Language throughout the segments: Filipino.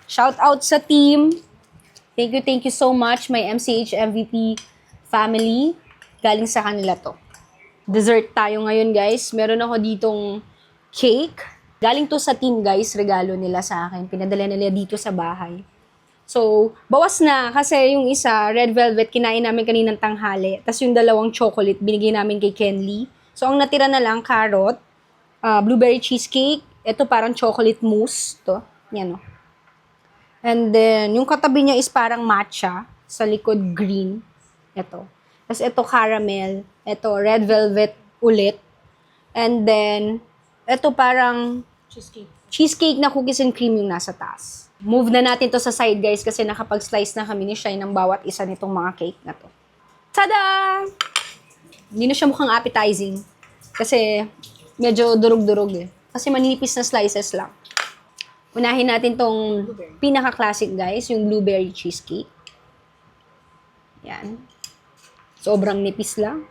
Shout out sa team. Thank you so much, my MCH MVP family. Galing sa kanila to. Dessert tayo ngayon, guys. Meron ako ditong cake. Galing to sa team, guys. Regalo nila sa akin. Pinadala nila dito sa bahay. So, bawas na kasi yung isa, red velvet, kinain namin kaninang tanghali. Tapos yung dalawang chocolate, binigay namin kay Kenly. So, ang natira na lang, carrot, blueberry cheesecake. Ito parang chocolate mousse. To. Yan o. And then, yung katabi niya is parang matcha. Sa likod, green. Ito. Tapos ito, caramel. Ito, red velvet ulit. And then, ito parang cheesecake na cookies and cream yung nasa taas. Move na natin to sa side, guys, kasi nakapag-slice na kami ni Shine ng bawat isa nitong mga cake na to. Tada! Hindi na siya mukhang appetizing. Kasi medyo durog-durog eh. Kasi maninipis na slices lang. Unahin natin tong pinaka-classic, guys, yung blueberry cheesecake. Yan. Sobrang nipis lang.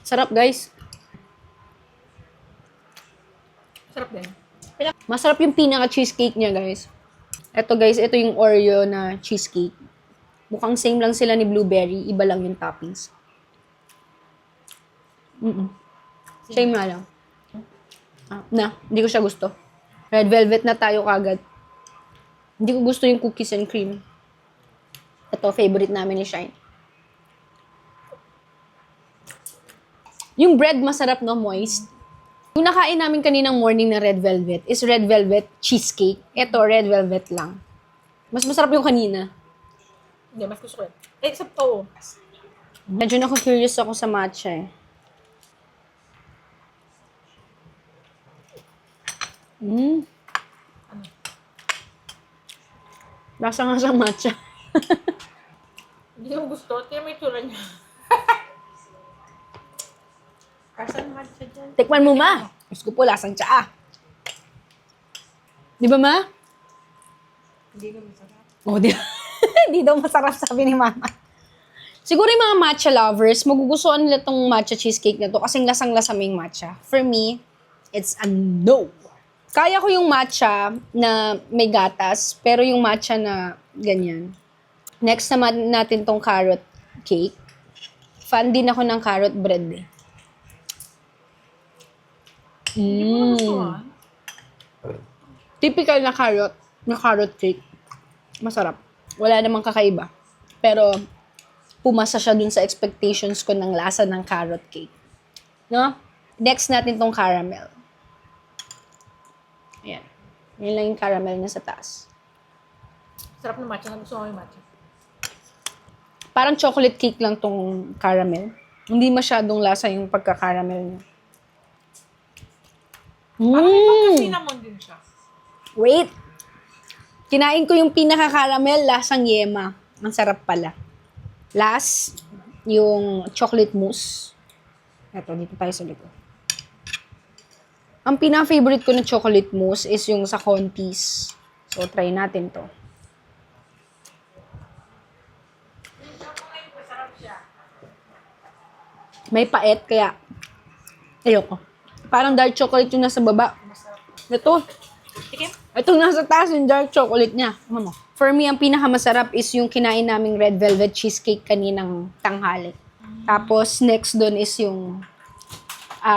Sarap, guys. Sarap din. Masarap yung pinaka-cheesecake niya, guys. Ito, guys, ito yung Oreo na cheesecake. Mukhang same lang sila ni blueberry. Iba lang yung toppings. Same nga lang. Hindi ko siya gusto. Red velvet na tayo kagad. Hindi ko gusto yung cookies and cream. Ito, favorite namin ni Shine. Yung bread masarap, no? Moist. Yung nakain namin kaninang morning na red velvet is red velvet cheesecake. Ito, red velvet lang. Mas masarap yung kanina. Hindi, mas gusto ko yan. Except, oo. Medyo curious ako sa matcha eh. Lasa nga sa matcha. Hindi ko gusto. Kaya may tsura niya. Kasan matcha dyan? Tikman mo, ma. Gusto ko po, lasang tsaa. Di ba, ma? Hindi ko masarap. Oh, di Hindi daw masarap, sabi ni mama. Siguro yung mga matcha lovers, magugustuhan nila tong matcha cheesecake na to kasing lasang-lasa may matcha. For me, it's a no. Kaya ko yung matcha na may gatas, pero yung matcha na ganyan. Next naman natin tong carrot cake. Fan din ako ng carrot bread eh. Hindi ko gustuhan. Typical na carrot cake. Masarap. Wala namang kakaiba. Pero, pumasa siya dun sa expectations ko ng lasa ng carrot cake. No? Next natin tong caramel. Ayan. Yan lang yung caramel niya sa taas. Sarap ng matcha. Gusto ko yung matcha. Parang chocolate cake lang tong caramel. Hindi masyadong lasa yung pagka-caramel niya. Parang may pagka-cinnamon din siya. Wait! Kinain ko yung pinaka-caramel, lasang yema. Ang sarap pala. Last, yung chocolate mousse. Eto, dito tayo sa likod. Ang pinaka-favorite ko na chocolate mousse is yung sa Contis. So, try natin to. May paet, kaya ayoko. Parang dark chocolate yung nasa baba. Ito. Tikim? Ito nasa taas yung dark chocolate niya. Ano mo? For me, ang pinakamasarap is yung kinain naming red velvet cheesecake kaninang tanghali. Tapos, next doon is yung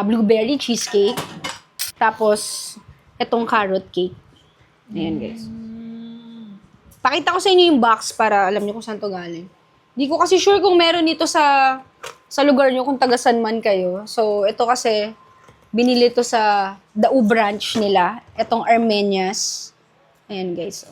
blueberry cheesecake. Tapos, itong carrot cake. Ayan, guys. Pakita ko sa inyo yung box para alam niyo kung saan to galing. Di ko kasi sure kung meron dito sa lugar niyo kung tagasan man kayo. So, ito kasi, binili to sa Dau branch nila. Itong Armenias. Ayan, guys.